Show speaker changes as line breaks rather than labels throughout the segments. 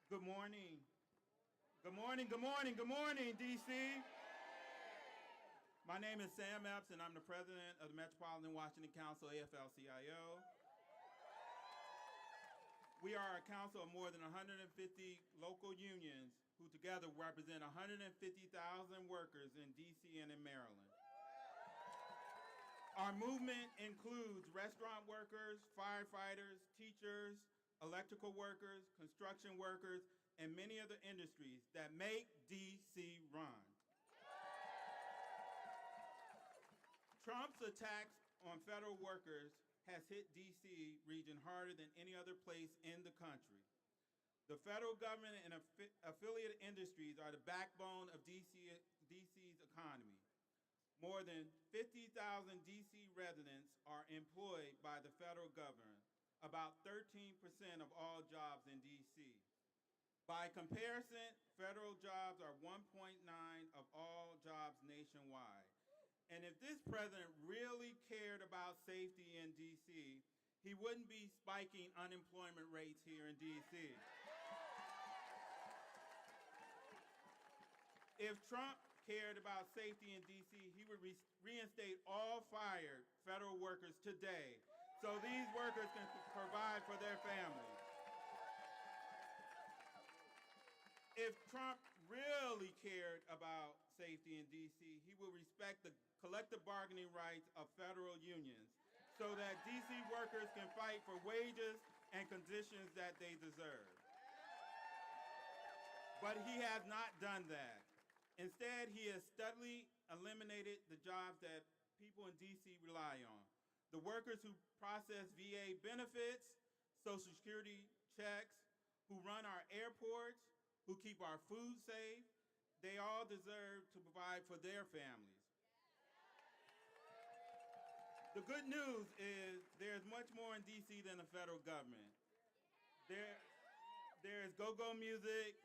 Good morning. Good morning, good morning, good morning, D.C. My name is Sam Epps, and I'm the president of the Metropolitan Washington Council, AFL-CIO. We are a council of more than 150 local unions who together represent 150,000 workers in D.C. and in Maryland. Our movement includes restaurant workers, firefighters, teachers, electrical workers, construction workers, and many other industries that make D.C. run. Trump's attacks on federal workers has hit D.C. region harder than any other place in the country. The federal government and affiliated industries are the backbone of D.C.'s economy. More than 50,000 D.C. residents are employed by the federal government, about 13% of all jobs in D.C. By comparison, federal jobs are 1.9% of all jobs nationwide. And if this president really cared about safety in D.C., he wouldn't be spiking unemployment rates here in D.C. If Trump cared about safety in D.C., he would reinstate all fired federal workers today so these workers can provide for their families. If Trump really cared about safety in D.C., he would respect the collective bargaining rights of federal unions so that D.C. workers can fight for wages and conditions that they deserve. But he has not done that. Instead, he has steadily eliminated the jobs that people in D.C. rely on. The workers who process VA benefits, Social Security checks, who run our airports, who keep our food safe, they all deserve to provide for their families. The good news is there's much more in D.C. than the federal government. There is go-go music,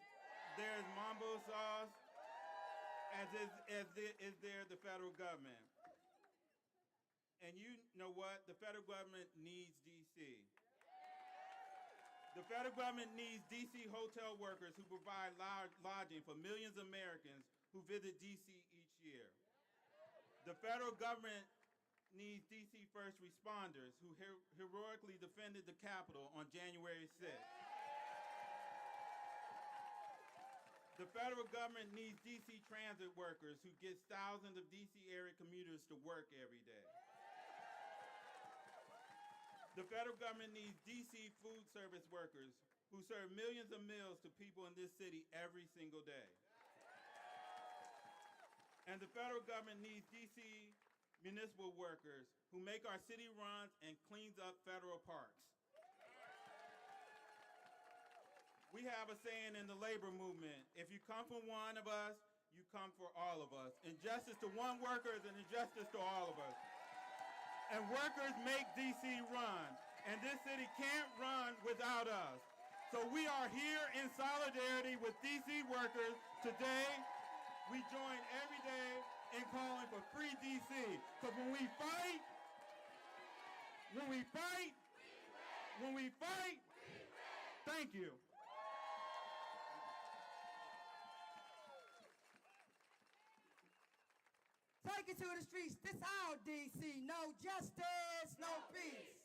there's mambo sauce, as is there the federal government. And you know what? The federal government needs D.C. The federal government needs D.C. hotel workers who provide lodging for millions of Americans who visit D.C. each year. The federal government needs D.C. first responders who heroically defended the Capitol on January 6th. The federal government needs D.C. transit workers who get thousands of D.C. area commuters to work every day. The federal government needs D.C. food service workers who serve millions of meals to people in this city every single day. And the federal government needs D.C. municipal workers who make our city runs and cleans up federal parks. We have a saying in the labor movement, if you come for one of us, you come for all of us. Injustice to one worker is an injustice to all of us. And workers make D.C. run, and this city can't run without us. So we are here in solidarity with D.C. workers today. We join every day in calling for free D.C. Because when we fight, thank you.
Take it to the streets. This our D.C. No justice, no peace.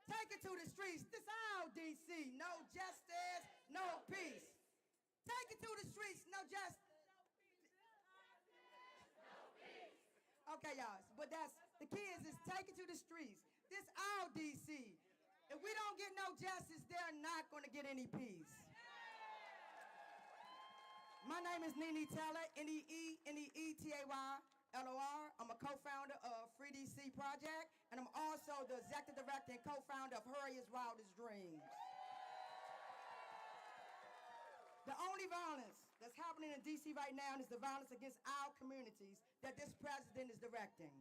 Take it to the streets. This our D.C. No justice, no peace. Take it to the streets. No justice. Okay, y'all. But that's the kids is take it to the streets. This our D.C. If we don't get no justice, they're not going to get any peace. My name is Nene Taylor, Neeetay-LOR. I'm a co-founder of Free DC Project, and I'm also the executive director and co-founder of Harriet's Wildest Dreams. The only violence that's happening in DC right now is the violence against our communities that this president is directing.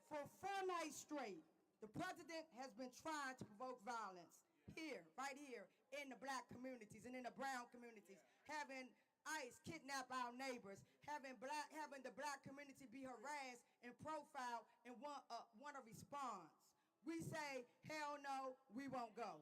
For 4 nights straight, the president has been trying to provoke violence here, right here, in the black communities and in the brown communities, having ICE kidnap our neighbors, having the black community be harassed and profiled and want a response. We say, hell no, we won't go.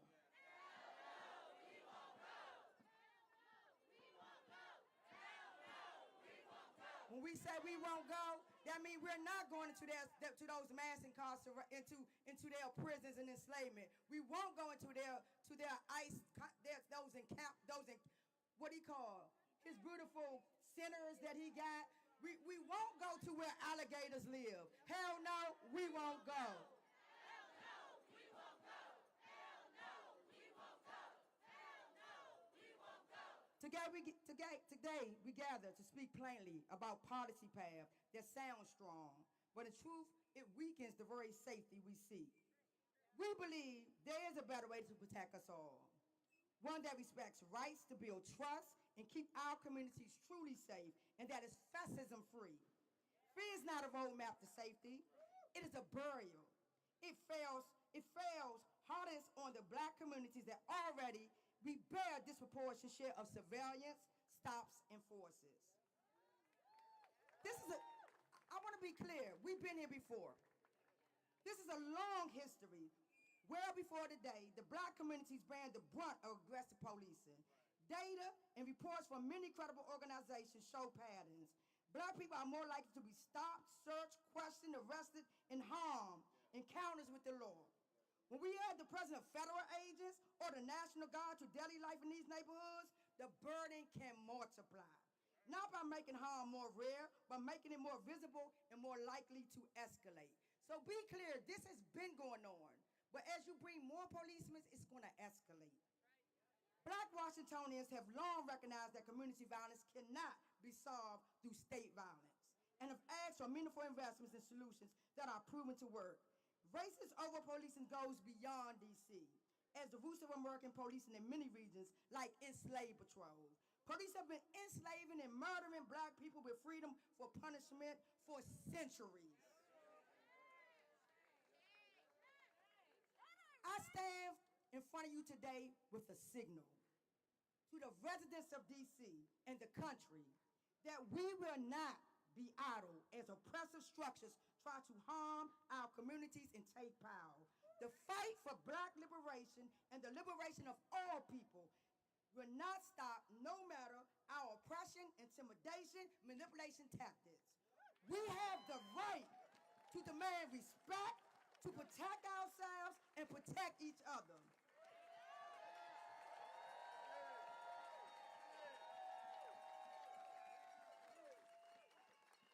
say we won't go, that means we're not going into to those mass incarcerations, into their prisons and enslavement. We won't go into their ICE, those in what he call his beautiful centers that he got. We won't go to where alligators live. Hell no, we won't go.
Hell no, we won't go. Hell no, we won't go. Hell no, we won't go.
Today we gather to speak plainly about policy path that sounds strong, but in truth, it weakens the very safety we seek. We believe there is a better way to protect us all, one that respects rights to build trust and keep our communities truly safe, and that is fascism-free. Fear is not a roadmap to safety. It is a burial. It fails hardest on the black communities that already we bear a disproportionate share of surveillance, stops, and forces. I want to be clear, we've been here before. This is a long history. Well before today, the black communities bear the brunt of aggressive policing. Data and reports from many credible organizations show patterns. Black people are more likely to be stopped, searched, questioned, arrested, and harmed in encounters with the law. When we add the presence of federal agents or the National Guard to daily life in these neighborhoods, the burden can multiply. Not by making harm more rare, but making it more visible and more likely to escalate. So be clear, this has been going on. But as you bring more policemen, it's going to escalate. Black Washingtonians have long recognized that community violence cannot be solved through state violence and have asked for meaningful investments and solutions that are proven to work. Racist over-policing goes beyond D.C. as the roots of American policing in many regions, like enslaved patrols. Police have been enslaving and murdering black people with freedom for punishment for centuries. I stand in front of you today with a signal to the residents of D.C. and the country that we will not be idle as oppressive structures try to harm our communities and take power. The fight for black liberation and the liberation of all people will not stop no matter our oppression, intimidation, manipulation tactics. We have the right to demand respect, to protect ourselves and protect each other.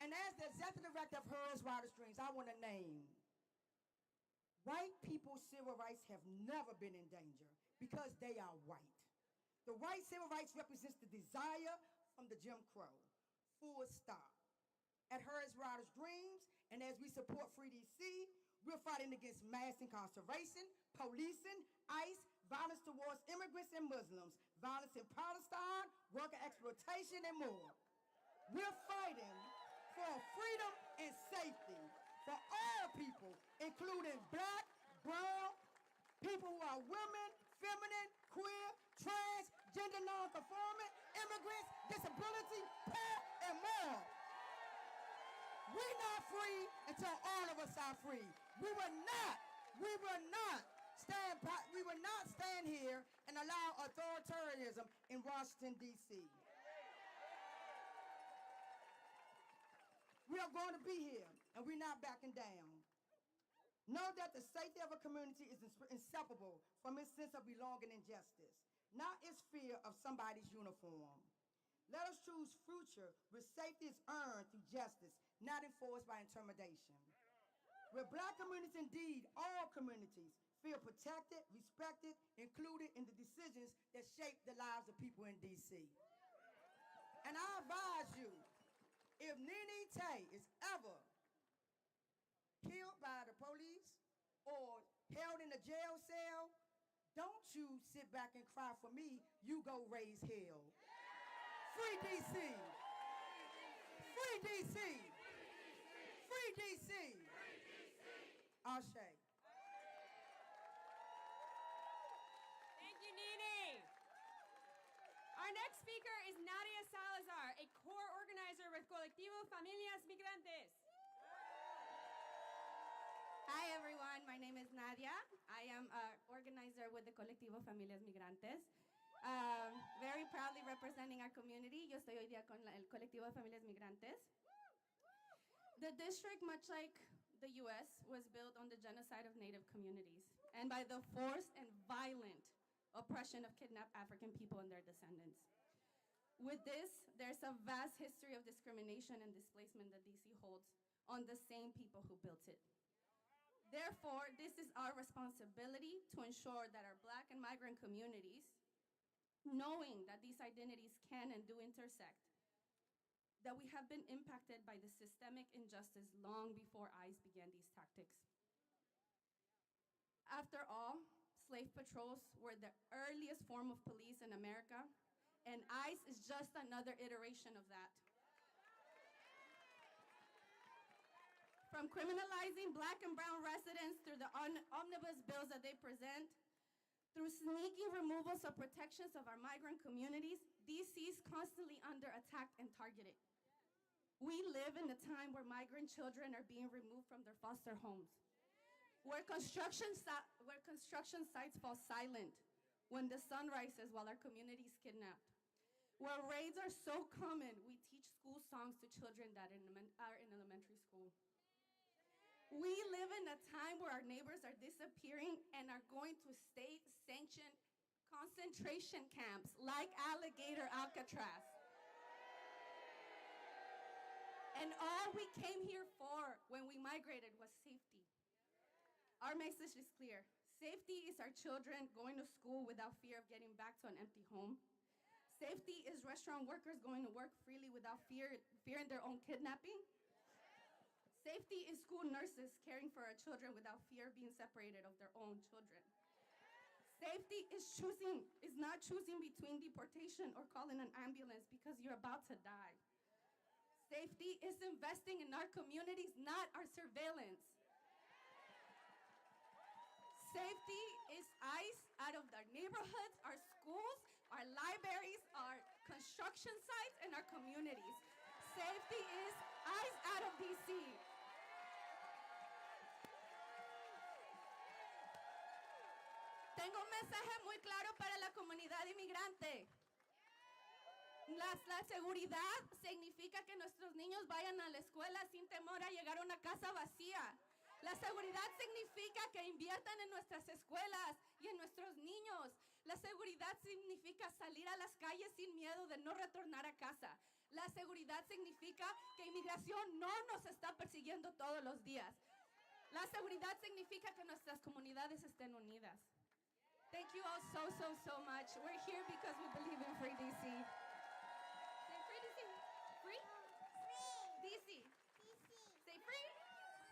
And as the executive director of Hers Wildest Dreams, I want to name white people's civil rights have never been in danger because they are white. The white civil rights represents the desire from the Jim Crow, full stop. At Hers Wildest Dreams, and as we support Free D.C., we're fighting against mass incarceration, policing, ICE, violence towards immigrants and Muslims, violence in Palestine, worker exploitation, and more. We're fighting for freedom and safety for all people, including black, brown, people who are women, feminine, queer, trans, gender non-conforming, immigrants, disability, poor, and more. We're not free until all of us are free. We will not stand here and allow authoritarianism in Washington, D.C. We are going to be here, and we're not backing down. Know that the safety of a community is inseparable from its sense of belonging and justice, not its fear of somebody's uniform. Let us choose future where safety is earned through justice, not enforced by intimidation. Where black communities, indeed all communities, feel protected, respected, included in the decisions that shape the lives of people in D.C. And I advise you, if Nene Tay is ever killed by the police or held in a jail cell, don't you sit back and cry for me, you go raise hell. Free D.C. Free D.C. Free D.C. Ashe.
Thank you, Nene. Our next speaker is Nadia Salazar, a core organizer with Colectivo Familias Migrantes.
Hi everyone, my name is Nadia. I am an organizer with the Colectivo Familias Migrantes. Very proudly representing our community. Yo estoy hoy día con el Colectivo Familias Migrantes. The district, much like the U.S., was built on the genocide of Native communities and by the forced and violent oppression of kidnapped African people and their descendants. With this, there's a vast history of discrimination and displacement that D.C. holds on the same people who built it. Therefore, this is our responsibility to ensure that our Black and migrant communities, knowing that these identities can and do intersect, that we have been impacted by the systemic injustice long before ICE began these tactics. After all, slave patrols were the earliest form of police in America, and ICE is just another iteration of that. From criminalizing Black and brown residents through the omnibus bills that they present, through sneaky removals of protections of our migrant communities, DC is constantly under attack and targeted. We live in a time where migrant children are being removed from their foster homes, where construction sites fall silent when the sun rises while our community is kidnapped, where raids are so common we teach school songs to children that are in elementary school. We live in a time where our neighbors are disappearing and are going to state-sanctioned concentration camps like Alligator Alcatraz. And all we came here for when we migrated was safety. Our message is clear. Safety is our children going to school without fear of getting back to an empty home. Safety is restaurant workers going to work freely without fearing their own kidnapping. Safety is school nurses caring for our children without fear of being separated of their own children. Safety is not choosing between deportation or calling an ambulance because you're about to die. Safety is investing in our communities, not our surveillance. Safety is ICE out of our neighborhoods, our schools, our libraries, our construction sites, and our communities. Safety is ICE out of DC. Tengo un mensaje muy claro para la comunidad inmigrante. La seguridad significa que nuestros niños vayan a la escuela sin temor a llegar a una casa vacía. La seguridad significa que inviertan en nuestras escuelas y en nuestros niños. La seguridad significa salir a las calles sin miedo de no retornar a casa. La seguridad significa que inmigración no nos está persiguiendo todos los días. La seguridad significa que nuestras comunidades estén unidas. Thank you all so much. We're here because we believe in free DC. Say free DC. Free? DC. Say free?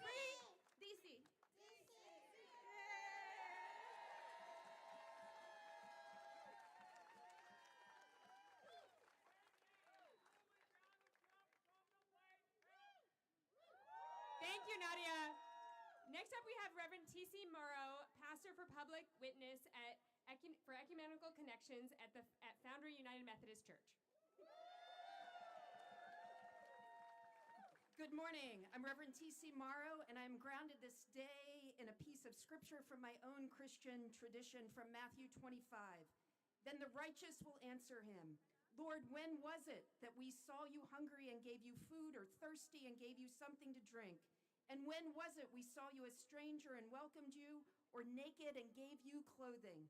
Free DC.
Thank you, Nadia. Next up, we have Reverend T.C. Morrow, pastor for public witness for Ecumenical Connections at Foundry United Methodist Church.
Good morning. I'm Reverend T.C. Morrow, and I'm grounded this day in a piece of scripture from my own Christian tradition from Matthew 25. Then the righteous will answer him, Lord, when was it that we saw you hungry and gave you food, or thirsty and gave you something to drink? And when was it we saw you a stranger and welcomed you, or naked and gave you clothing?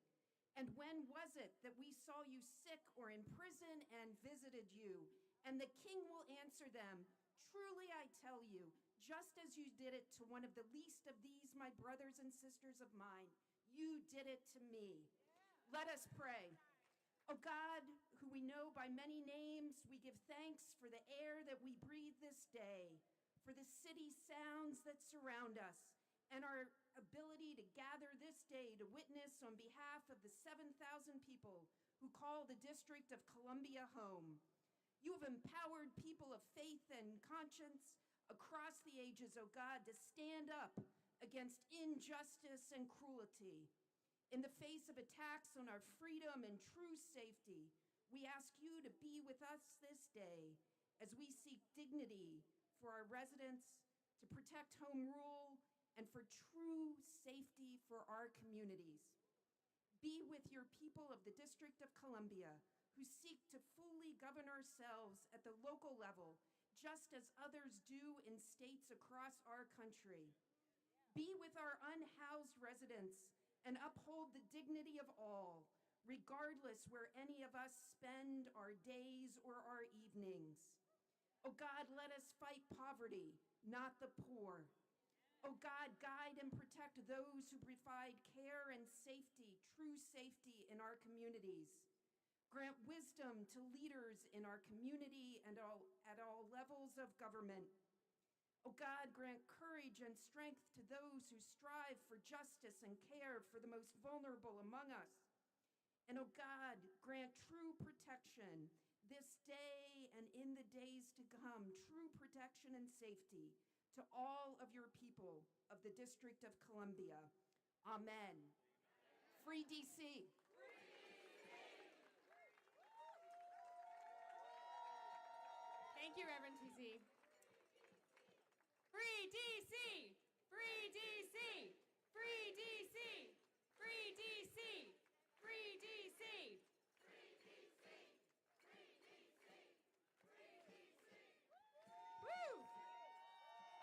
And when was it that we saw you sick or in prison and visited you? And the king will answer them, truly I tell you, just as you did it to one of the least of these, my brothers and sisters of mine, you did it to me. Let us pray. O God, who we know by many names, we give thanks for the air that we breathe this day, for the city sounds that surround us, and our ability to gather this day to witness on behalf of the 7,000 people who call the District of Columbia home. You have empowered people of faith and conscience across the ages, O God, to stand up against injustice and cruelty. In the face of attacks on our freedom and true safety, we ask you to be with us this day as we seek dignity for our residents, to protect home rule, and for true safety for our communities. Be with your people of the District of Columbia who seek to fully govern ourselves at the local level. just as others do in states across our country. Be with our unhoused residents and uphold the dignity of all, regardless where any of us spend our days or our evenings. Oh God, let us fight poverty, not the poor. Oh God, guide and protect those who provide care and safety, true safety in our communities. Grant wisdom to leaders in our community and at all levels of government. Oh God, grant courage and strength to those who strive for justice and care for the most vulnerable among us. And oh God, grant true protection this day and in the days to come, true protection and safety to all of your people of the District of Columbia. Amen. Free DC.
Thank you, Reverend TC. Free DC! Free DC! Free DC! Free DC! Free DC! Woo!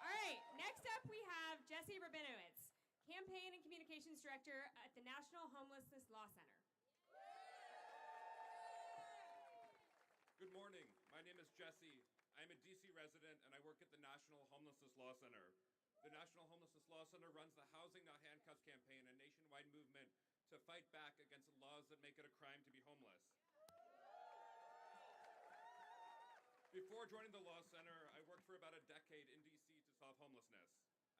All right, next up we have Jesse Rabinowitz, Campaign and Communications Director at the National Homelessness Law Center.
Good morning. My name is Jesse. I'm a DC resident and I work at the National Homelessness Law Center. The National Homelessness Law Center runs the Housing Not Handcuffs campaign, a nationwide movement to fight back against laws that make it a crime to be homeless. Before joining the Law Center, I worked for about a decade in DC to solve homelessness.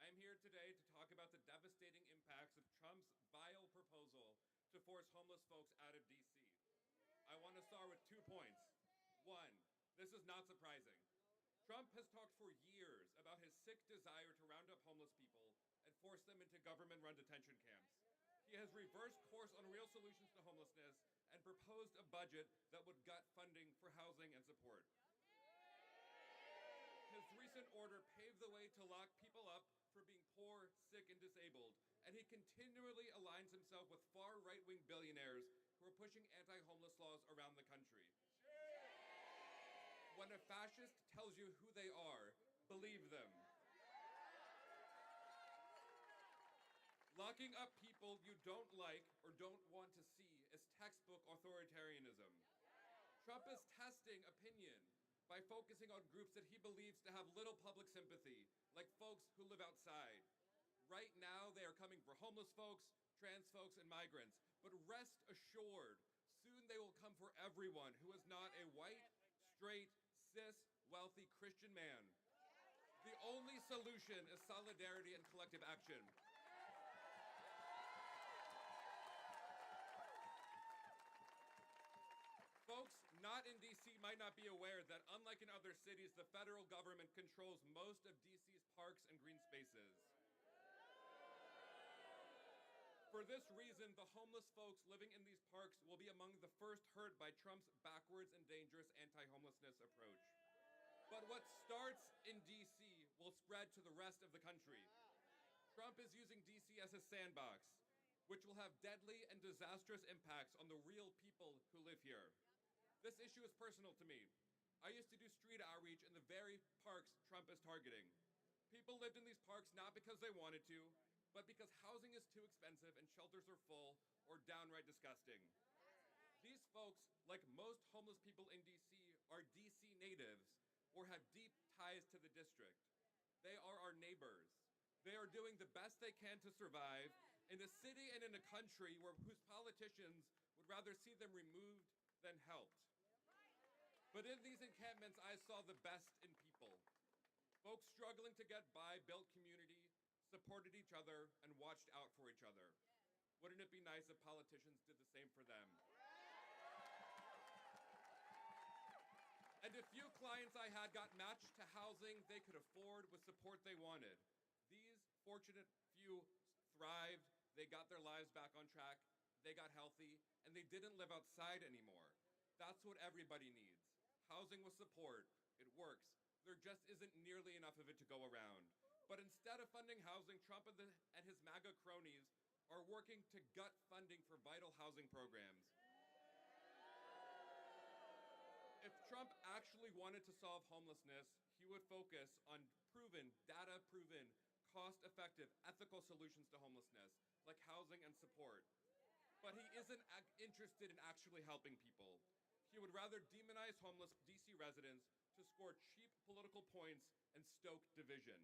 I am here today to talk about the devastating impacts of Trump's vile proposal to force homeless folks out of DC. I want to start with 2 points. One, this is not surprising. Trump has talked for years about his sick desire to round up homeless people and force them into government-run detention camps. He has reversed course on real solutions to homelessness and proposed a budget that would gut funding for housing and support. His recent order paved the way to lock people up for being poor, sick, and disabled, and he continually aligns himself with far right-wing billionaires who are pushing anti-homeless laws around the country. When a fascist tells you who they are, believe them. Locking up people you don't like or don't want to see is textbook authoritarianism. Trump is testing opinion by focusing on groups that he believes to have little public sympathy, like folks who live outside. Right now, they are coming for homeless folks, trans folks, and migrants. But rest assured, soon they will come for everyone who is not a white, straight, cis, wealthy Christian man. The only solution is solidarity and collective action. Folks not in DC might not be aware that unlike in other cities, the federal government controls most of DC's parks and green spaces. For this reason, the homeless folks living in these parks will be among the first hurt by Trump's backwards and dangerous anti-homelessness approach. But what starts in DC will spread to the rest of the country. Trump is using DC as a sandbox, which will have deadly and disastrous impacts on the real people who live here. This issue is personal to me. I used to do street outreach in the very parks Trump is targeting. People lived in these parks not because they wanted to, but because housing is too expensive and shelters are full or downright disgusting. These folks, like most homeless people in DC, are DC natives or have deep ties to the district. They are our neighbors. They are doing the best they can to survive in a city and in a country whose politicians would rather see them removed than helped. But in these encampments, I saw the best in people. Folks struggling to get by built community, supported each other, and watched out for each other. Wouldn't it be nice if politicians did the same for them? And a few clients I had got matched to housing they could afford with support they wanted. These fortunate few thrived, they got their lives back on track, they got healthy, and they didn't live outside anymore. That's what everybody needs. Housing with support, it works. There just isn't nearly enough of it to go around. But instead of funding housing, Trump and his MAGA cronies are working to gut funding for vital housing programs. If Trump actually wanted to solve homelessness, he he would focus on proven, data-proven, cost-effective, ethical solutions to homelessness, like housing and support. But he isn't interested in actually helping people. He would rather demonize homeless DC residents to score cheap political points and stoke division.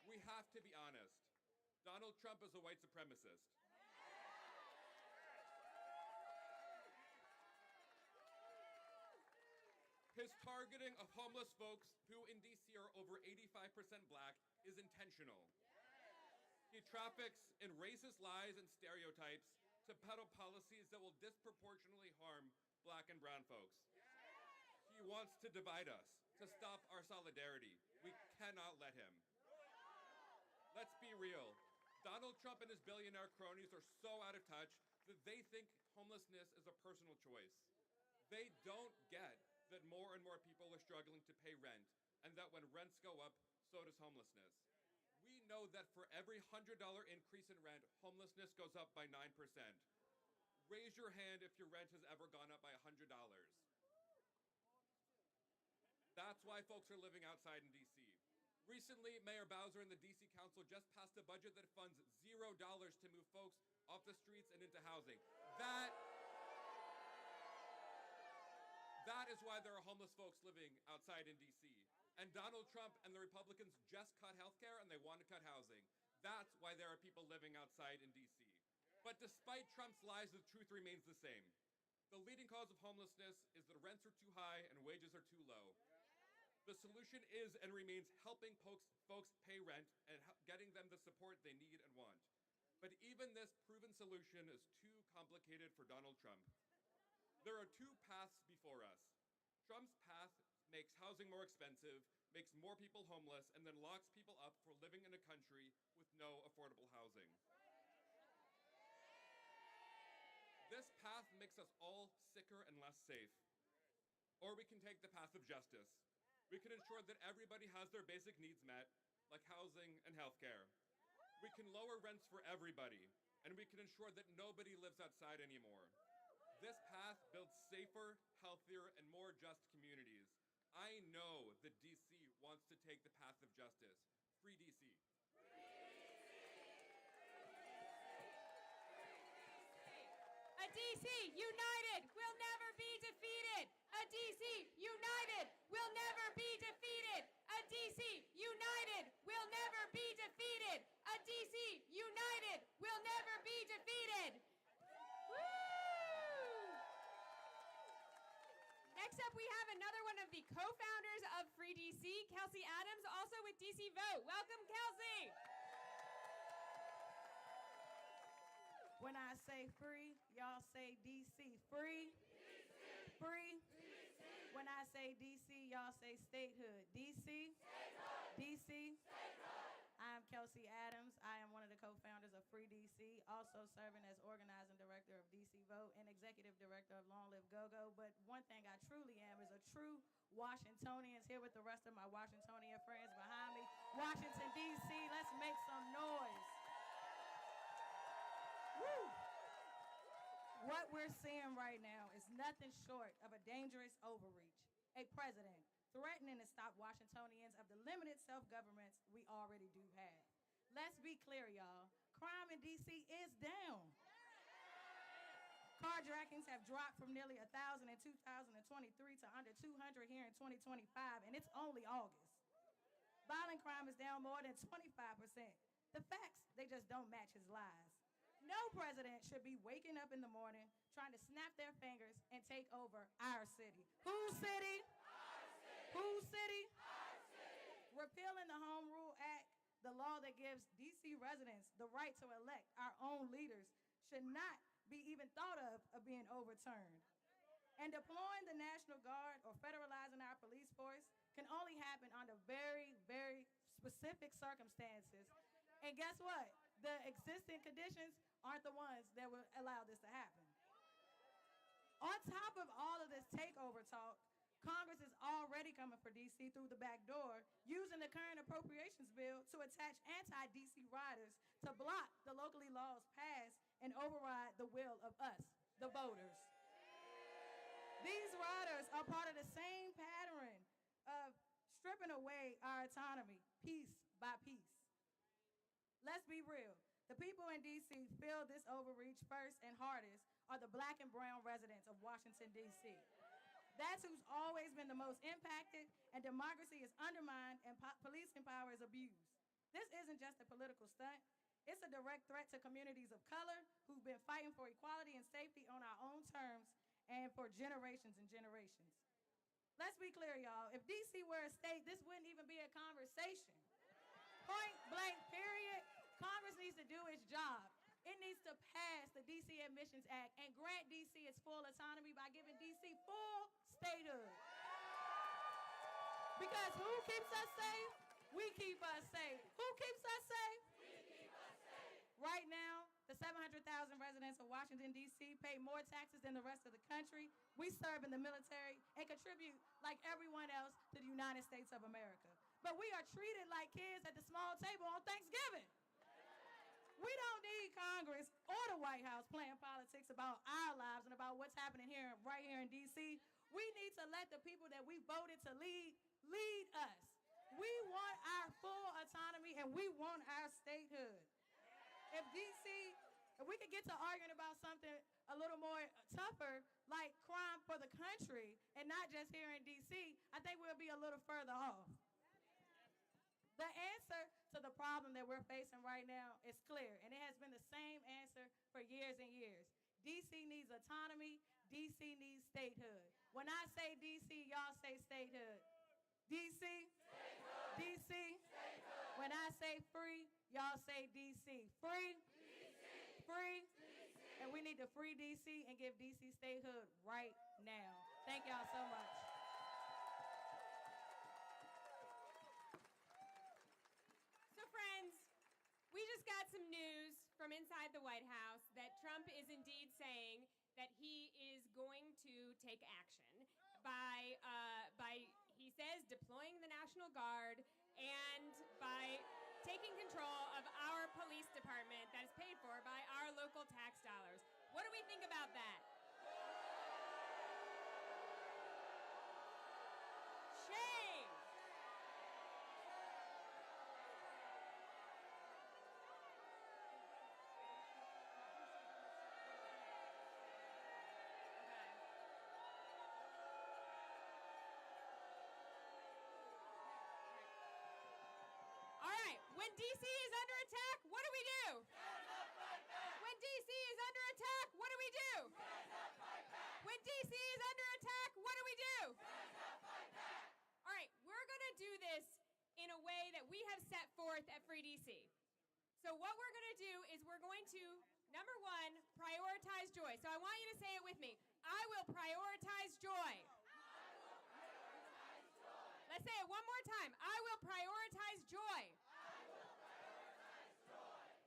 We have to be honest. Donald Trump is a white supremacist. His targeting of homeless folks who in DC are over 85% black is intentional. He traffics in racist lies and stereotypes to peddle policies that will disproportionately harm black and brown folks. He wants to divide us, to stop our solidarity. We cannot let him. Let's be real. Donald Trump and his billionaire cronies are so out of touch that they think homelessness is a personal choice. They don't get that more and more people are struggling to pay rent, and that when rents go up, so does homelessness. We know that for every $100 increase in rent, homelessness goes up by 9%. Raise your hand if your rent has ever gone up by $100. That's why folks are living outside in DC. Recently, Mayor Bowser and the DC Council just passed a budget that funds $0 to move folks off the streets and into housing. That is why there are homeless folks living outside in DC. And Donald Trump and the Republicans just cut healthcare and they want to cut housing. That's why there are people living outside in DC. But despite Trump's lies, the truth remains the same. The leading cause of homelessness is that rents are too high and wages are too low. The solution is and remains helping folks pay rent and getting them the support they need and want. But even this proven solution is too complicated for Donald Trump. There are two paths before us. Trump's path makes housing more expensive, makes more people homeless, and then locks people up for living in a country with no affordable housing. This path makes us all sicker and less safe. Or we can take the path of justice. We can ensure that everybody has their basic needs met, like housing and healthcare. We can lower rents for everybody, and we can ensure that nobody lives outside anymore. This path builds safer, healthier, and more just communities. I know that DC wants to take the path of justice. Free DC.
A DC united will never be defeated. A DC united will never be defeated. A DC united will never be defeated. A DC united will never be defeated. Next up, we have another one of the co-founders of Free DC, Kelsey Adams, also with DC Vote. Welcome, Kelsey.
When I say free, y'all say DC. Free? DC. Free? DC. When I say DC, y'all say statehood. DC? Statehood. DC? Statehood. I'm Kelsey Adams. I am one of the co-founders of Free DC, also serving as organizing director of DC Vote and executive director of Long Live Go-Go. But one thing I truly am is a true Washingtonian, here with the rest of my Washingtonian friends behind me. Washington, D.C., let's make some noise. Woo! What we're seeing right now is nothing short of a dangerous overreach. A president threatening to stop Washingtonians of the limited self-governments we already do have. Let's be clear, y'all. Crime in D.C. is down. Carjackings have dropped from nearly 1,000 in 2023 to under 200 here in 2025, and it's only August. Violent crime is down more than 25%. The facts, they just don't match his lies. No president should be waking up in the morning trying to snap their fingers and take over our city. Whose city? Our city. Whose city? Our city. Repealing the Home Rule Act, the law that gives D.C. residents the right to elect our own leaders, should not be even thought of being overturned. And deploying the National Guard or federalizing our police force can only happen under very, very specific circumstances. And guess what? The existing conditions aren't the ones that will allow this to happen. On top of all of this takeover talk, Congress is already coming for D.C. through the back door, using the current appropriations bill to attach anti-D.C. riders to block the locally laws passed and override the will of us, the voters. These riders are part of the same pattern of stripping away our autonomy piece by piece. Let's be real. The people in D.C. feel this overreach first and hardest are the black and brown residents of Washington, D.C. That's who's always been the most impacted, and democracy is undermined and policing power is abused. This isn't just a political stunt. It's a direct threat to communities of color who've been fighting for equality and safety on our own terms and for generations and generations. Let's be clear, y'all. If D.C. were a state, this wouldn't even be a conversation. Point blank, period. Congress needs to do its job. It needs to pass the D.C. Admissions Act and grant D.C. its full autonomy by giving D.C. full statehood. Because who keeps us safe? We keep us safe. Who keeps us safe?
We keep us safe.
Right now, the 700,000 residents of Washington, D.C. pay more taxes than the rest of the country. We serve in the military and contribute like everyone else to the United States of America. But we are treated like kids at the small table on Thanksgiving. We don't need Congress or the White House playing politics about our lives and about what's happening here, right here in D.C. We need to let the people that we voted to lead us. We want our full autonomy and we want our statehood. If we could get to arguing about something a little more tougher, like crime for the country and not just here in D.C., I think we'll be a little further off. The answer to the problem that we're facing right now is clear, and it has been the same answer for years and years. D.C. needs autonomy. D.C. needs statehood. When I say D.C., y'all say statehood. D.C.
Statehood.
D.C.
Statehood.
When I say free, y'all say D.C. Free.
D.C.
Free.
D.C.
And we need to free D.C. and give D.C. statehood right now. Thank y'all so much.
So friends, we just got some news from inside the White House that Trump is indeed saying that he is going to take action by he says, deploying the National Guard and by taking control of our police department that is paid for by our local tax dollars. What do we think about that? Shame! All right, when D.C. is under attack, what do we do?
Stand up, fight back.
When D.C. is under attack, what do we do?
Stand up, fight back.
When D.C. is under attack, what do we do?
Stand up, fight back.
All right, we're going to do this in a way that we have set forth at Free D.C. So what we're going to do is we're going to, number one, prioritize joy. So I want you to say it with me. I will prioritize joy. Let's say it one more time. I will prioritize joy.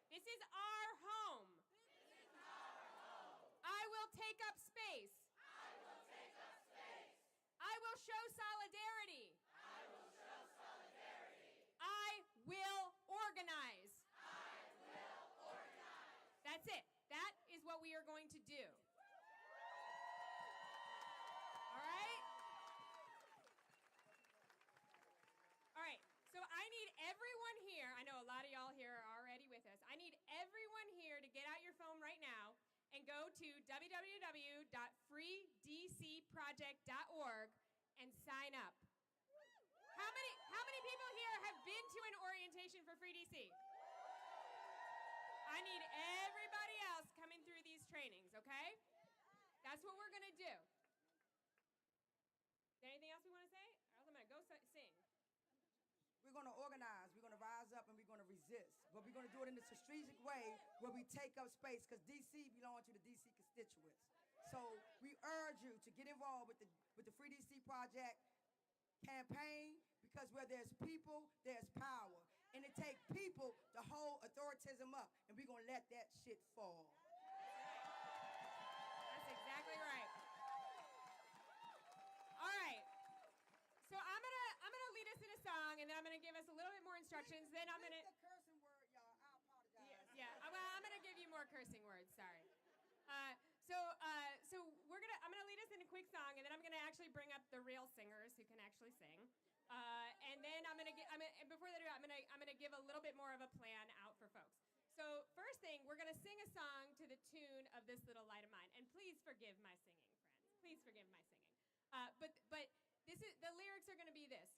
This is our home. I will take up space. I will show solidarity. I will organize. That's it. That is what we are going to do. All right? All right. So I need everyone here. I know a lot of y'all here are already with us. I need everyone here to get out your phone right now and go to www.freedcproject.org and sign up. How many people here have been to an orientation for Free DC? I need everybody else coming through these trainings, okay? That's what we're going to do. Is there anything else we want to say? Or else I'm going to go sing.
We're going to organize, we're going to rise up, and we're going to resist. But we're going to do it in a strategic way where we take up space, because D.C. belongs to the D.C. constituents. So we urge you to get involved with the Free D.C. Project campaign, because where there's people, there's power. And it takes people to hold authoritarianism up, and we're going to let that shit fall.
That's exactly right. All right. So I'm gonna lead us in a song, and then I'm gonna give us a little bit more instructions. Then I'm gonna.
The cursing word, y'all. I apologize.
Yeah. Well, I'm gonna give you more cursing words. Sorry. So I'm gonna lead us in a quick song, and then I'm gonna actually bring up the real singers who can actually sing. And then and before they do, I'm gonna give a little bit more of a plan out for folks. So first thing, we're gonna sing a song to the tune of This Little Light of Mine, and please forgive my singing, friends. Please forgive my singing. But the lyrics are gonna be this: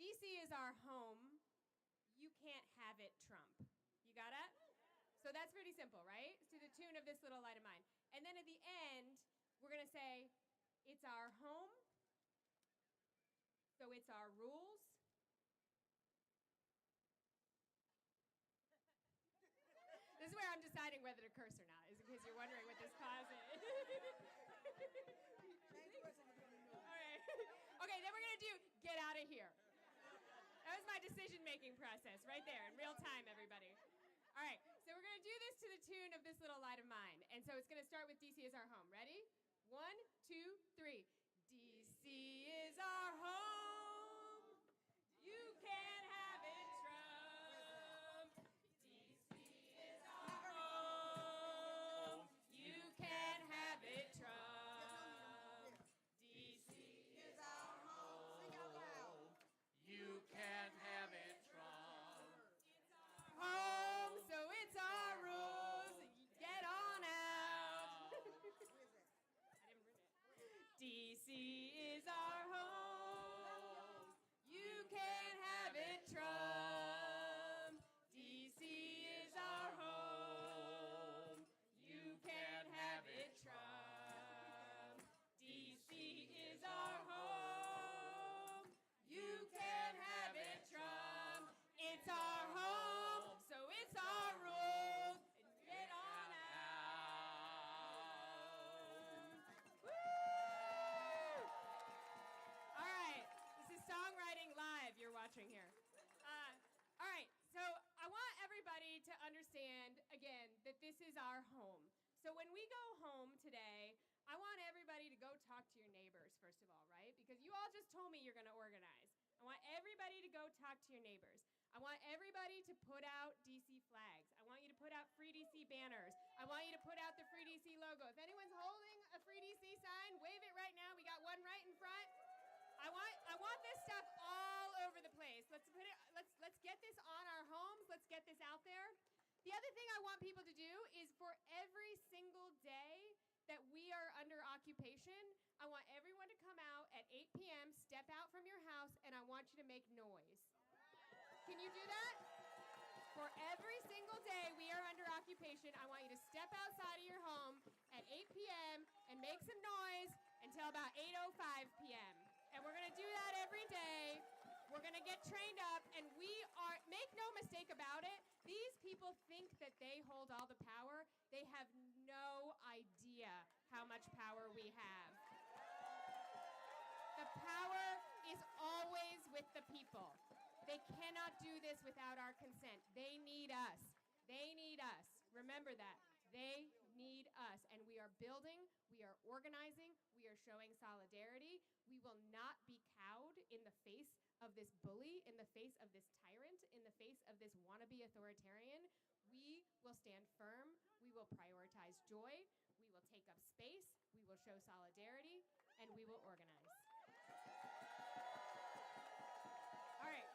DC is our home. You can't have it, Trump. You got it? So that's pretty simple, right? It's to the tune of This Little Light of Mine. And then at the end, we're gonna say, it's our home. So it's our rules. This is where I'm deciding whether to curse or not, is in case you're wondering what this pause is. All right. Okay, then we're going to do get out of here. That was my decision-making process right there in real time, everybody. All right, so we're going to do this to the tune of This Little Light of Mine. And so it's going to start with DC is our home. Ready? 1, 2, 3. DC is our home. You can't have it, Trump. DC is our home. You can't have it, Trump. DC is our home.
You can't have it, Trump.
Home, so it's our rules. Get on out. I didn't read it. DC is our home. You can't have it, Trump. DC is our home. You can't have it, Trump. DC is our home. You can't have it, Trump. It's our home, so it's our rules. Get on out. Woo! All right, this is songwriting live you're watching here. All right, so I want everybody to understand, again, that this is our home. So when we go home today, I want everybody to go talk to your neighbors, first of all, right? Because you all just told me you're going to organize. I want everybody to go talk to your neighbors. I want everybody to put out DC flags. I want you to put out Free DC banners. I want you to put out the Free DC logo. If anyone's holding a Free DC sign, wave it right now. We got one right in front. I want this stuff all over the place. Let's get this on our homes. Let's get this out there. The other thing I want people to do is for every single day that we are under occupation, I want everyone to come out at 8 p.m., step out from your house, and I want you to make noise. Can you do that? For every single day we are under occupation, I want you to step outside of your home at 8 p.m. and make some noise until about 8:05 p.m. And we're going to do that every day. We're going to get trained up, and make no mistake about it, these people think that they hold all the power. They have no idea how much power we have. The power is always with the people. They cannot do this without our consent. They need us. They need us. Remember that. They need us. And we are building, we are organizing, we are showing solidarity. We will not be cowed in the face of this bully, in the face of this tyrant, in the face of this wannabe authoritarian. We will stand firm. We will prioritize joy. We will take up space. We will show solidarity, and we will organize. All right.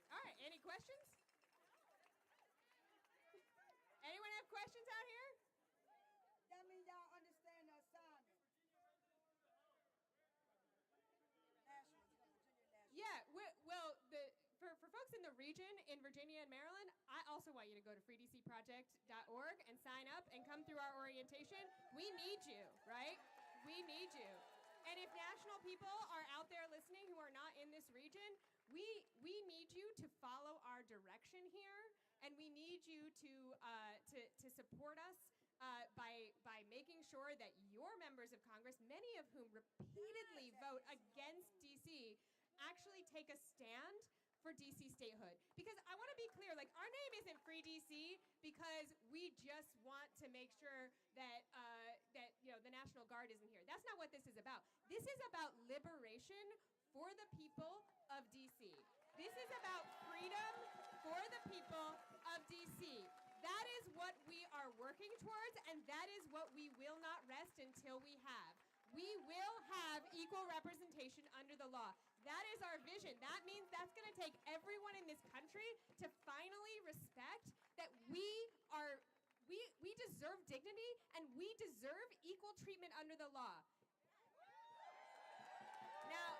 All right, any questions? Anyone have questions out here?
That means y'all understand the assignment.
Yeah, for folks in the region, in Virginia and Maryland, I also want you to go to freedcproject.org and sign up and come through our orientation. We need you, right? We need you. And if national people are out there listening who are not in this region, we need you to follow our direction here, and we need you to support us by making sure that your members of Congress, many of whom repeatedly vote against DC, actually take a stand for DC statehood. Because I want to be clear, like, our name isn't Free DC because we just want to make sure that the National Guard isn't here. That's not what this is about. This is about liberation for the people of DC. This is about freedom for the people of DC. That is what we are working towards, and that is what we will not rest until we have. we will have equal representation under the law. That is our vision. That means that's going to take everyone in this country to finally respect that we deserve dignity and we deserve equal treatment under the law. Now,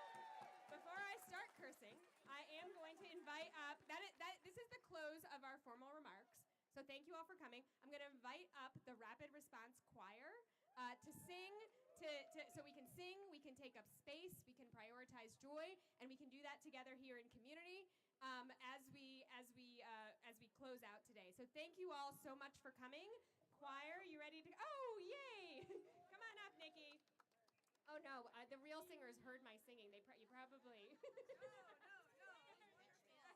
before I start cursing, I am going to invite up, this is the close of our formal remarks. So thank you all for coming. I'm going to invite up the Rapid Response Choir to sing, so we can sing, we can take up space, we can prioritize joy, and we can do that together here in community as we close out today. So thank you all so much for coming. Choir, you ready to? Oh, yay! Come on up, Nikki. Oh no, the real singers heard my singing. You probably.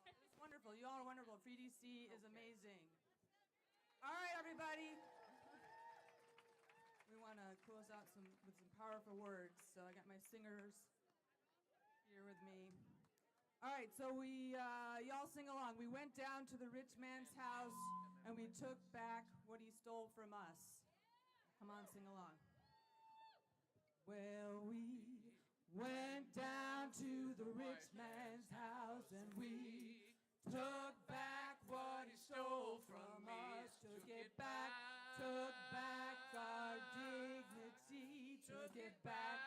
It's wonderful. You all are wonderful. Free DC is amazing. All right, everybody. We want to close out with some powerful words. So I got my singers here with me. All right, so y'all sing along. We went down to the rich man's house and we took back what he stole from us. Come on, sing along. Well, we went down to the rich man's house and we took back what he stole from us. Took back our dignity. Took back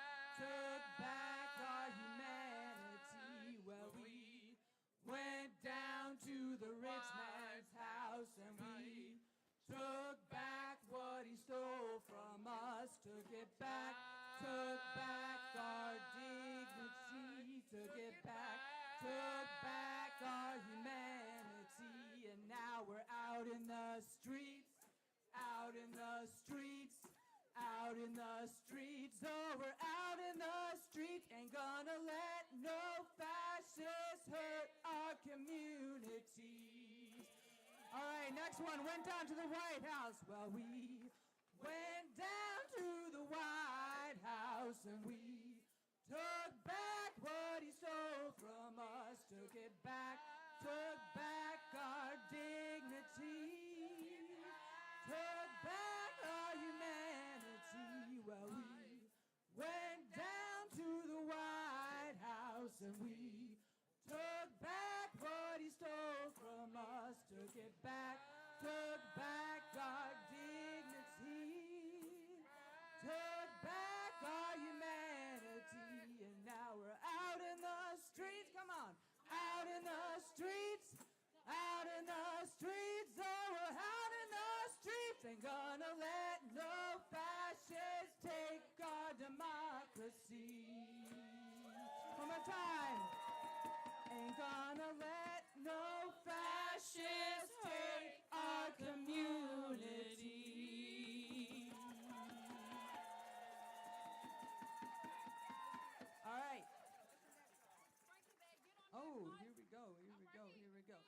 our humanity. Well, we went down to the rich man's house and we took back what he stole from us. Took back our dignity. Took back our humanity. And now we're out in the streets, out in the streets, out in the streets. Oh, we're out in the streets. Ain't gonna let no fascists hurt our communities. All right, next one. Went down to the White House. Well, we went down to the White House and we took back what he stole from us. Took back our dignity. Took back our humanity. Well, we went down to the White House and we took back what he stole from us. Took back our dignity. Took back our humanity. And now we're out in the streets. Come on. Out in the streets. Out in the streets. Oh, we're out in the streets. Ain't gonna let no fascists take our democracy. One more time. Ain't gonna let no fascists take our community. All right. Oh, here we go, here we go, here we go.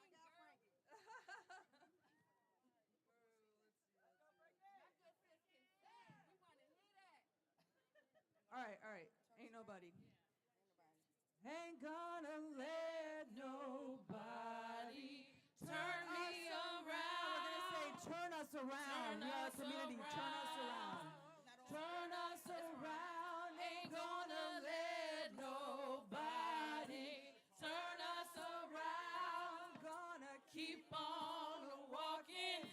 All right. Ain't nobody. Ain't gonna let nobody turn me around. We're gonna say, turn us around. Yes, community, turn us around. Turn us around. Ain't gonna let nobody turn us around. Gonna keep on walking,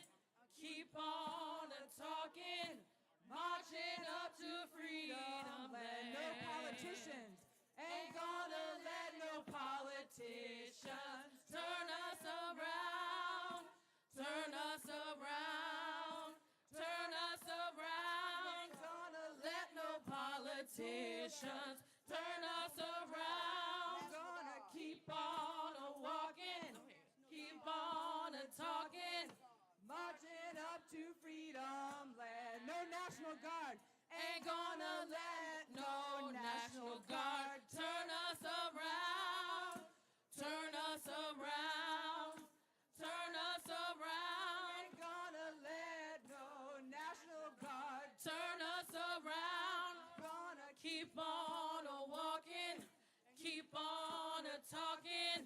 keep on talking, marching up to freedom land. No politicians. Ain't gonna let no politicians turn us around, turn us around, turn us around. Ain't gonna let no politicians turn us around. Gonna keep on walking, keep on talking, marching up to freedom land. No National Guard. Ain't gonna let no National Guard turn us around, turn us around, turn us around. Ain't gonna let no National Guard turn us around. Gonna keep on walking, keep on talking,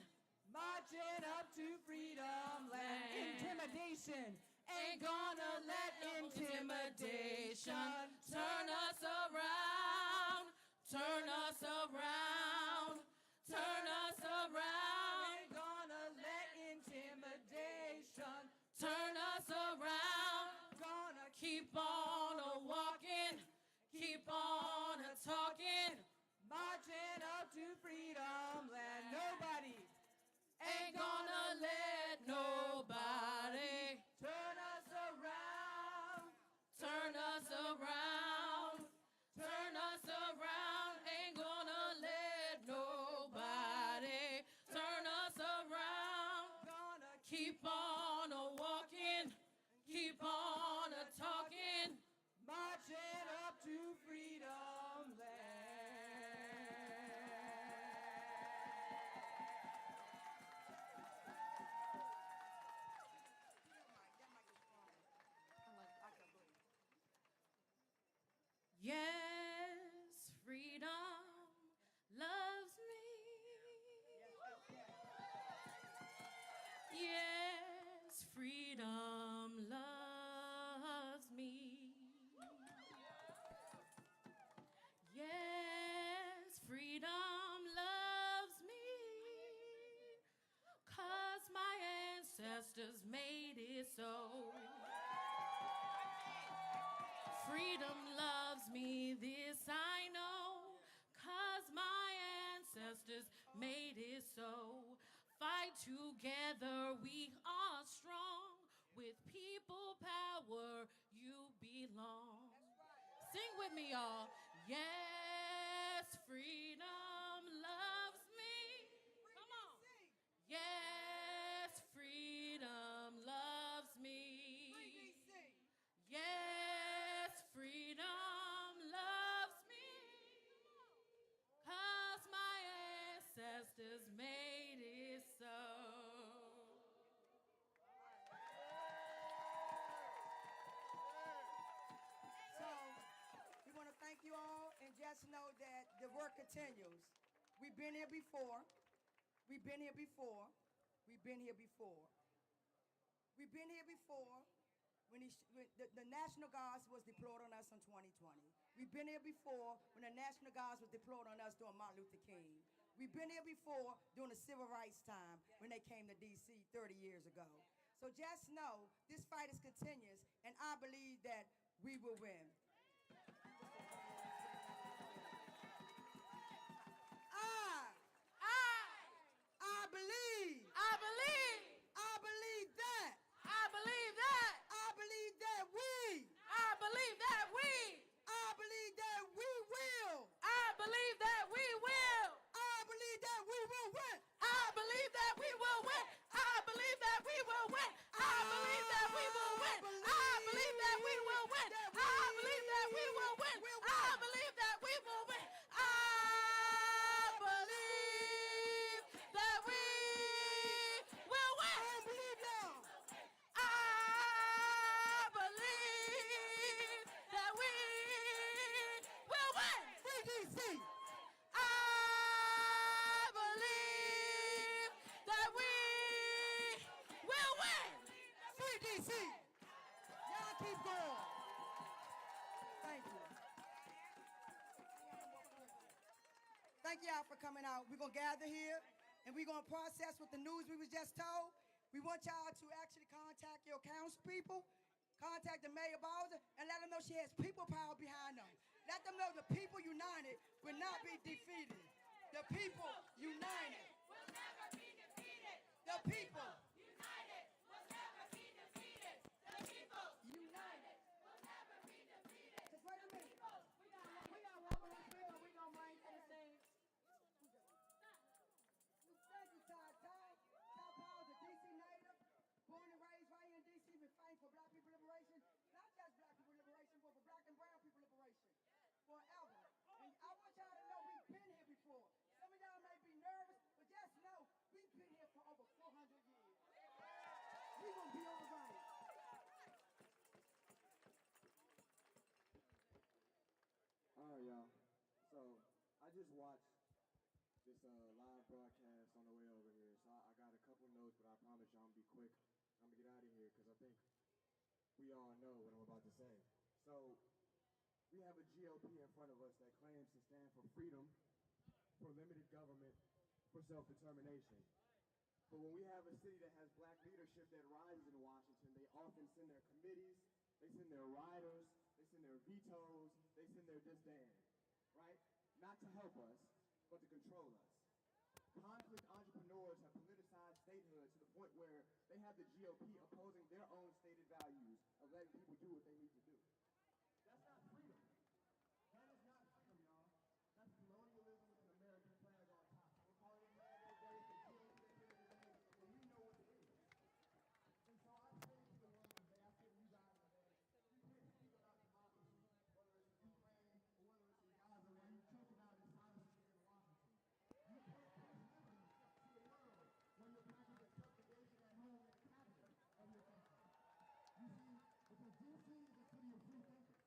marching up to freedom land. Intimidation. Ain't gonna let intimidation turn us around. turn us around, turn us around. Ain't gonna let intimidation turn us around. Gonna keep on walking, keep on talking, marching up to freedom land. Nobody ain't gonna let nobody turn us around, turn us around, turn us around. Ain't gonna let nobody turn us around. Gonna keep on walking, keep on talking, marching up to freedom land. Yes, freedom loves me. Yes, freedom loves me. Yes, freedom loves me. 'Cause my ancestors made it so. Freedom loves me, this I know, 'cause my ancestors made it so. Fight together, we are strong. With people power, you belong. Sing with me, y'all. Yes, freedom loves me. Come on. Yes, freedom loves me. Yes, freedom loves me. 'Cause my ancestors made it so.
So, we want to thank you all and just know that the work continues. We've been here before. We've been here before. We've been here before. We've been here before when the National Guards was deployed on us in 2020. We've been here before when the National Guards was deployed on us during Martin Luther King. We've been here before during the civil rights time when they came to D.C. 30 years ago. So just know this fight is continuous, and I believe that we will win. I believe.
I believe.
I believe that.
I believe that.
I believe that we.
I believe that we.
I believe that we will.
I believe that we will.
I believe that we will win.
I believe that we will win. I believe that we will win. I believe that we will win. I believe that we will win. I believe that we will win. I believe that we will win. I believe that we will win.
I don't believe now.
I believe that we will win.
Free D.C.
I believe that we will win.
Free D.C. Y'all keep going. Thank you. Thank y'all for coming out. We're going to gather here, and we're going to process with the news we was just told. We want y'all to actually contact your council people, contact the Mayor Bowser, and let them know she has people power behind them. Let them know the people united will not be defeated. The people united.
Will never be defeated.
The people
United will never be defeated. The people
united.
will never be defeated.
Just wait a minute.
We got
walk on this bill. We gonna bring to the stage. Thank you, Todd. Todd Powell's a D.C. native, born and raised right here in D.C. Been fighting for black people liberation, not just black people liberation, but for black and brown people liberation forever. And I want y'all to know we've been here before. Some of y'all may be nervous, but just know we've been here for over 400 years. We're gonna be all right.
All right, y'all. So I just watched this live broadcast on the way over here. So I got a couple notes, but I promise y'all I'm gonna be quick. I'm gonna get out of here because I think we all know what I'm about to say. So we have a GOP in front of us that claims to stand for freedom, for limited government, for self-determination. But when we have a city that has black leadership that rises in Washington, they often send their committees, they send their riders, they send their vetoes, they send their disband, right? Not to help us, but to control us. Conflict entrepreneurs have politicized statehood to the point where they have the GOP opposing their own stated values of letting people do what they need to do. That's not freedom. That is not freedom, y'all. That's colonialism with an American flag on top. We're calling it mad every day, the GOP they put it today, but we know what it is. And so I say to the world today, I say to you guys today, you can't speak about democracy, whether it's in Ukraine or whether it's in Gaza, where you choke it out in silence here in Washington. You can't preach liberty to the world when you're practicing subjugation at home in the capital of your country. You see, because D.C. is a city of free thinkers.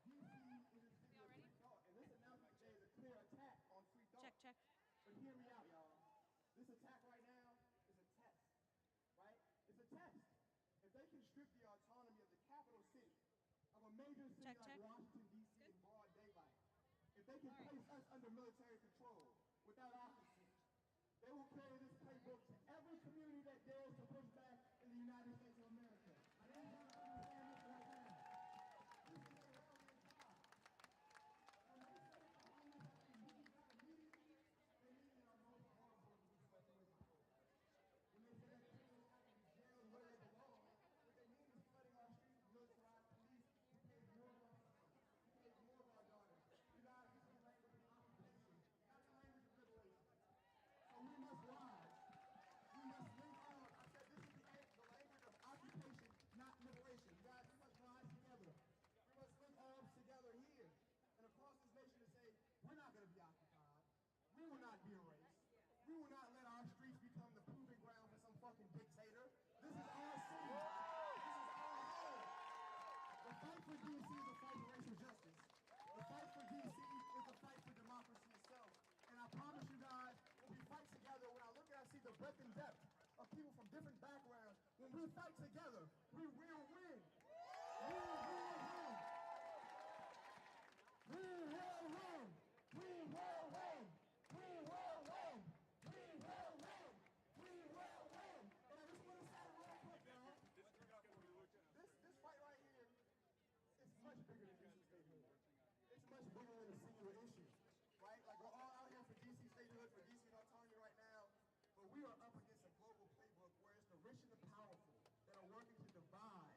D.C. is a city of free thought. And this announcement today is a clear attack on free thought.
Check.
But hear me out, y'all. This attack right now is a test, right? It's a test. If they can strip the autonomy of the capital city, of a major city like Washington, D.C. in broad daylight, if they can place us under military control without officers, they will carry this playbook to every community that dares to push back in the United States of America. I need you to understand this right now. This is a rallying cry. When they say the homeless have to leave that immediately, they mean in our most vulnerable of these population folks. When they say that criminals have to be jailed where they belong, what they mean is flooding our streets with militarized police who take more of our sons, who take more of our daughters. You guys, this is the language of occupation, not the language of liberation. So we must rise. We must link arms. I said this is the language of occupation, not liberation. You guys, we must rise together. We must link arms together here and across this nation to say, we're not going to be occupied. We will not be erased. We will not let our streets become the proving ground for some fucking dictator. This is our city. This is our home. The fight for D.C. is a fight for racial justice. The fight for D.C. is a fight for democracy itself. And I promise you guys, when we fight together, when I look and I see the breadth and depth of people from different backgrounds, when we fight together, we will win. We will win. We will win. We will win. We will win. We will win. We will win. And I just want to say real quick, y'all. This fight right here is much bigger than DC statehood. It's much bigger than a singular issue, right? Like we're all out here for DC statehood, for DC autonomy right now, but we are up against a global playbook where it's the rich and the powerful that are working to divide,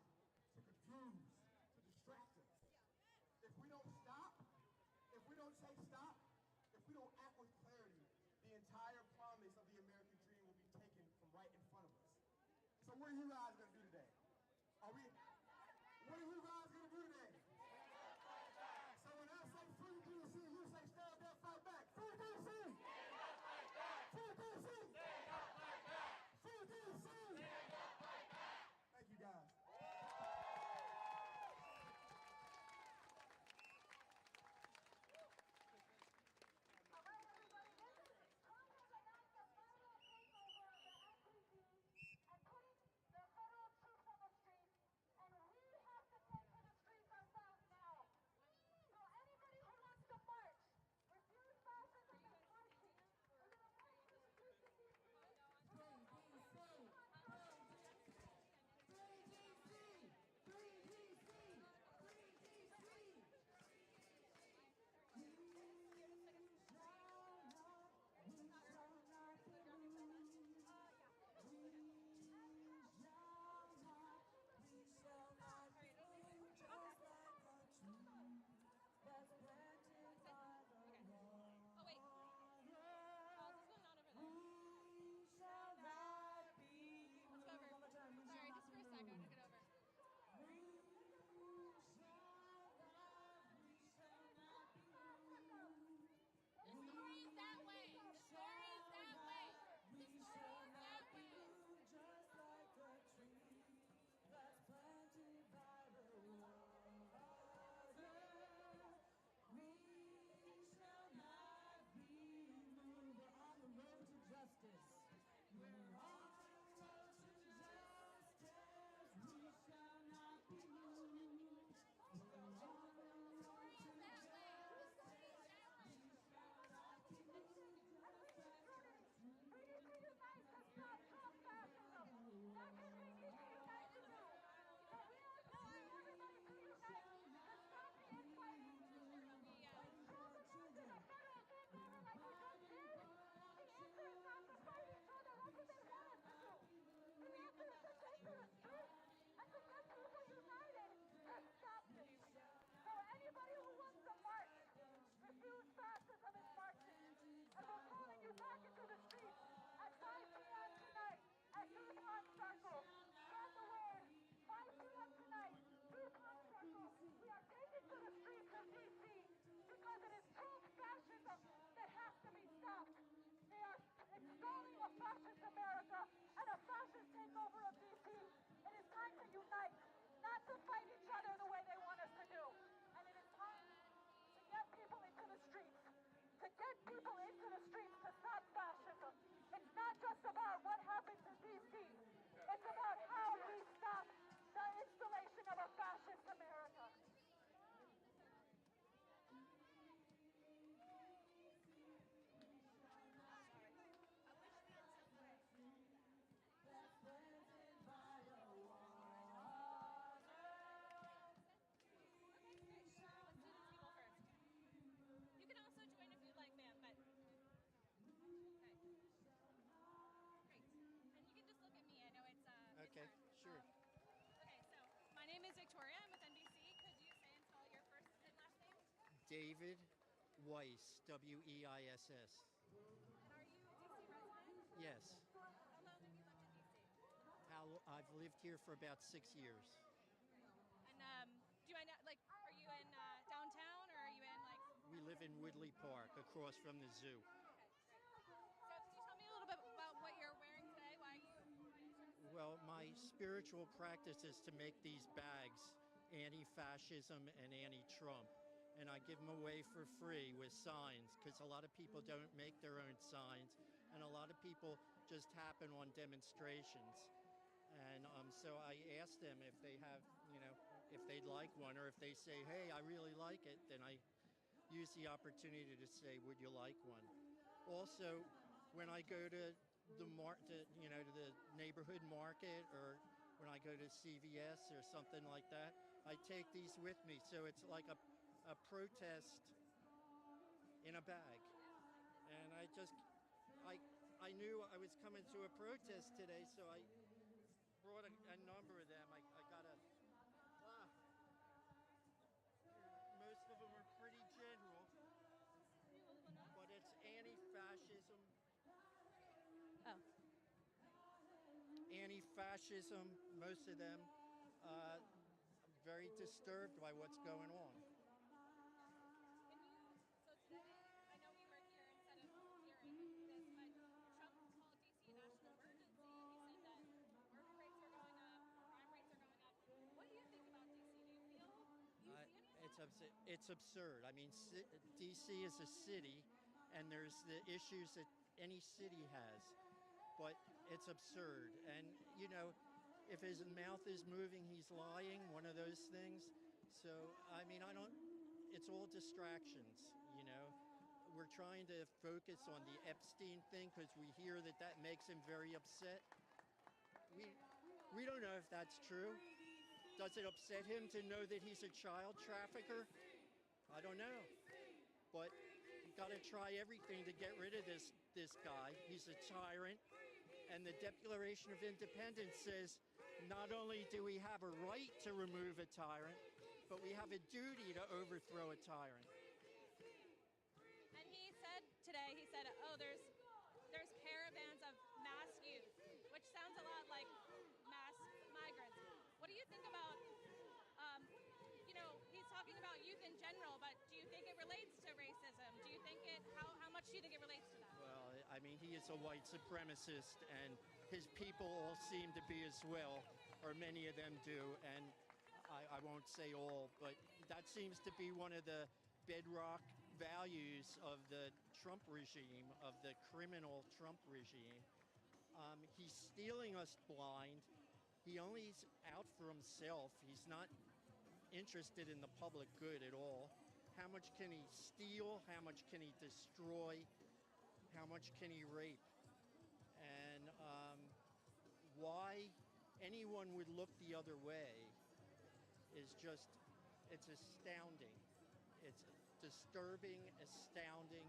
to confuse, to distract us. If we don't stop, if we don't take stock, if we don't act with clarity, the entire promise of the American dream will be taken from right in front of us. So what are you guys going to do today? What are you guys going to do today? So when I say free DC, you say stand up, fight back. Free DC! Stand up, fight back! Free DC! Stand up, fight back! Free DC! Stand up, fight back! Thank you guys.
All right, everybody, this is Congress get people into the streets to stop fascism. It's not just about what happens in D.C. It's about how we stop the installation of a fascist America.
You can also join if you'd like, ma'am, but okay. Great. And you can just look at me. I know it's
Okay,
it's
sure.
Okay, so my name is Victoria. I'm with NBC. Could you say and spell your first and last name?
David Weiss, Weiss.
And are you a DC resident?
Yes.
How long have you lived in DC?
I've lived here for about 6 years.
And do I know, like, are you in downtown or are you in like?
We live in Woodley Park, across from the zoo.
Okay, great. So could you tell me a little bit about what you're wearing today? Why you
Well, my spiritual practice is to make these bags anti-fascism and anti-Trump. And I give them away for free with signs, because a lot of people don't make their own signs, and a lot of people just happen on demonstrations. And so I ask them if they have, if they'd like one, or if they say, hey, I really like it, then I use the opportunity to say, would you like one? Also, when I go to the to the neighborhood market, or when I go to CVS or something like that, I take these with me. So it's like a protest in a bag. And I knew I was coming to a protest today, so I brought a number of them. I got most of them are pretty general, but it's anti-fascism.
Oh.
Anti-fascism, most of them very disturbed by what's going on.
So today, I know we were here instead of hearing this, but Trump called DC a national emergency. He said that murder rates are going up, crime rates are going up. What do you think about DC? Do you see any of that?
It's absurd. I mean, DC is a city, and there's the issues that any city has, but it's absurd. And if his mouth is moving, he's lying, one of those things. So, I mean, it's all distractions, We're trying to focus on the Epstein thing because we hear that makes him very upset. We don't know if that's true. Does it upset him to know that he's a child trafficker? I don't know. But you got to try everything to get rid of this guy. He's a tyrant. And the Declaration of Independence says not only do we have a right to remove a tyrant, but we have a duty to overthrow a tyrant.
And he said today, oh, there's caravans of mass youth, which sounds a lot like mass migrants. What do you think about, he's talking about youth in general, but do you think it relates to racism? Do you think how much do you think it relates to that?
Well, I mean, he is a white supremacist, and his people all seem to be as well, or many of them do, and I won't say all, but that seems to be one of the bedrock values of the Trump regime, of the criminal Trump regime. He's stealing us blind. He only is out for himself. He's not interested in the public good at all. How much can he steal? How much can he destroy? How much can he rape? And why anyone would look the other way is it's astounding. It's disturbing, astounding.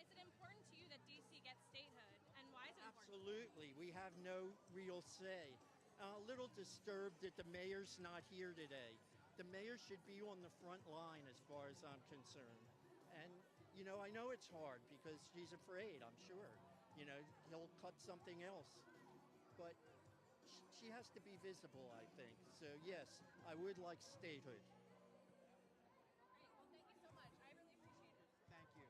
Is it important to you that DC gets statehood, and why is it important?
Absolutely. We have no real say. A little disturbed that the mayor's not here today. The mayor should be on the front line as far as I'm concerned. And, I know it's hard because she's afraid, I'm sure. He'll cut something else. But she has to be visible, I think. So, yes, I would like statehood.
Great. Well, thank you so much. I really appreciate it.
Thank you.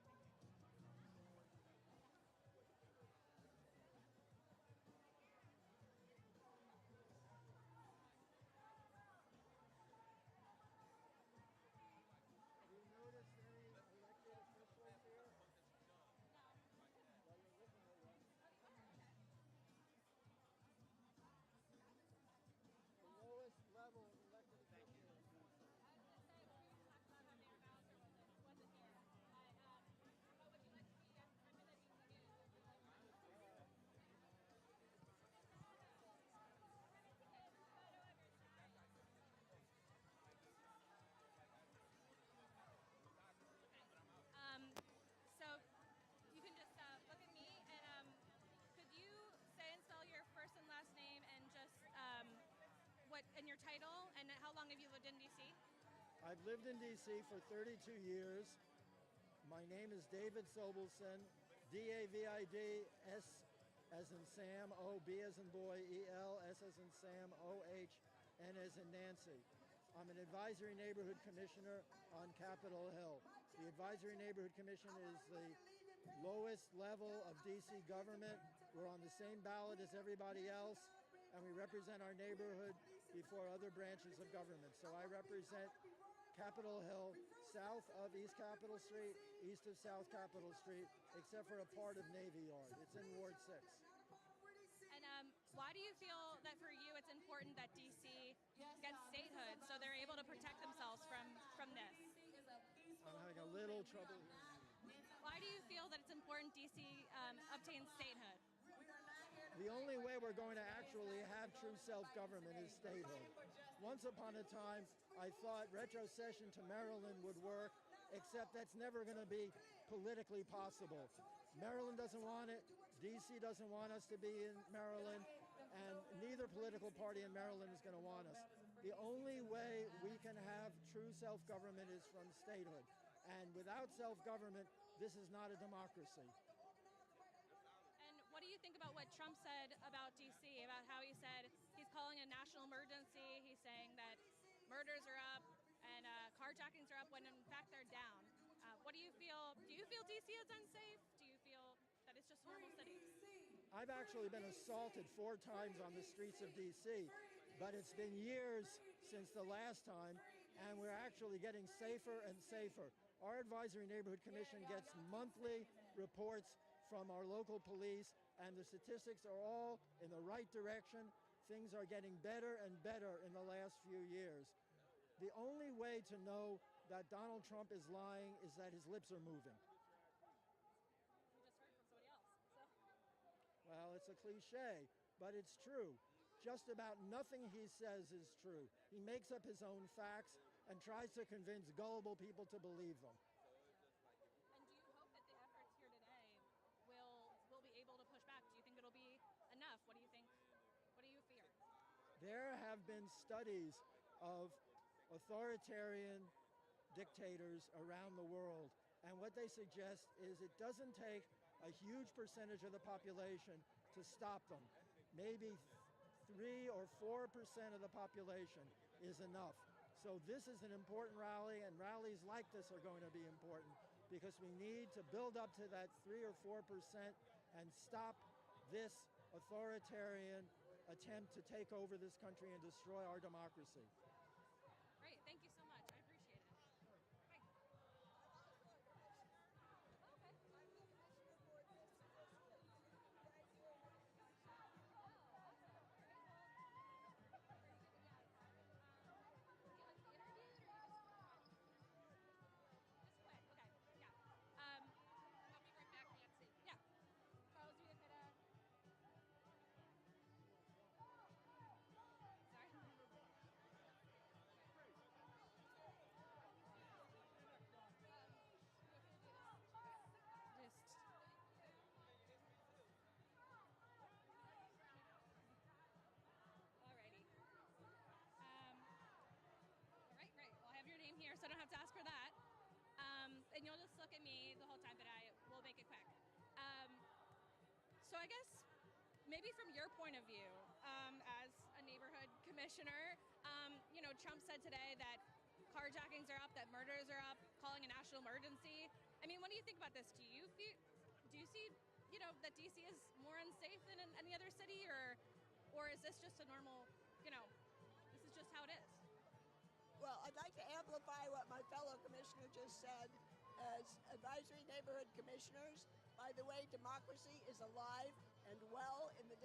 what in your title and how long have you lived in D.C.?
I've lived in D.C. for 32 years. My name is David Sobelson, D-A-V-I-D, S as in Sam, O, B as in boy, E-L, S as in Sam, O-H, N as in Nancy. I'm an advisory neighborhood commissioner on Capitol Hill. The Advisory Neighborhood Commission is the lowest level of D.C. government. We're on the same ballot as everybody else, and we represent our neighborhood before other branches of government. So I represent Capitol Hill, south of East Capitol Street, east of South Capitol Street, except for a part of Navy Yard. It's in Ward 6.
And why do you feel that for you it's important that D.C. gets statehood so they're able to protect themselves from this?
I'm having a little trouble here.
Why do you feel that it's important D.C. obtains statehood?
The only way we're going to actually have true self-government is statehood. Once upon a time, I thought retrocession to Maryland would work, except that's never going to be politically possible. Maryland doesn't want it, D.C. doesn't want us to be in Maryland, and neither political party in Maryland is going to want us. The only way we can have true self-government is from statehood. And without self-government, this is not a democracy.
And what do you think about what Trump said about D.C., about how he said he's calling a national emergency, he's saying that murders are up and carjackings are up when in fact they're down? What do you feel? Do you feel D.C. is unsafe? Do you feel that it's just a normal city?
I've actually been assaulted 4 times on the streets of D.C., but it's been years since the last time, and we're actually getting safer and safer. Our Advisory Neighborhood Commission gets monthly reports from our local police, and the statistics are all in the right direction. Things are getting better and better in the last few years. The only way to know that Donald Trump is lying is that his lips are moving.
We just heard from somebody else. So.
Well, it's a cliche, but it's true. Just about nothing he says is true. He makes up his own facts and tries to convince gullible people to believe them.
And do you hope that the efforts here today will be able to push back? Do you think it'll be enough? What do you think? What do you fear?
There have been studies of authoritarian dictators around the world, and what they suggest is it doesn't take a huge percentage of the population to stop them. Maybe 3 or 4% of the population is enough. So this is an important rally, and rallies like this are going to be important because we need to build up to that 3 or 4% and stop this authoritarian attempt to take over this country and destroy our democracy.
Great, thank you so much. I appreciate it. Bye. So I don't have to ask for that. And you'll just look at me the whole time, but I will make it quick. So I guess maybe from your point of view, as a neighborhood commissioner, Trump said today that carjackings are up, that murders are up, calling a national emergency. I mean, what do you think about this? Do you see, that DC is more unsafe than in any other city, or is this just a normal, this is just how it is?
Well, I'd like to amplify what my fellow commissioner just said. As advisory neighborhood commissioners, by the way, democracy is alive and well in the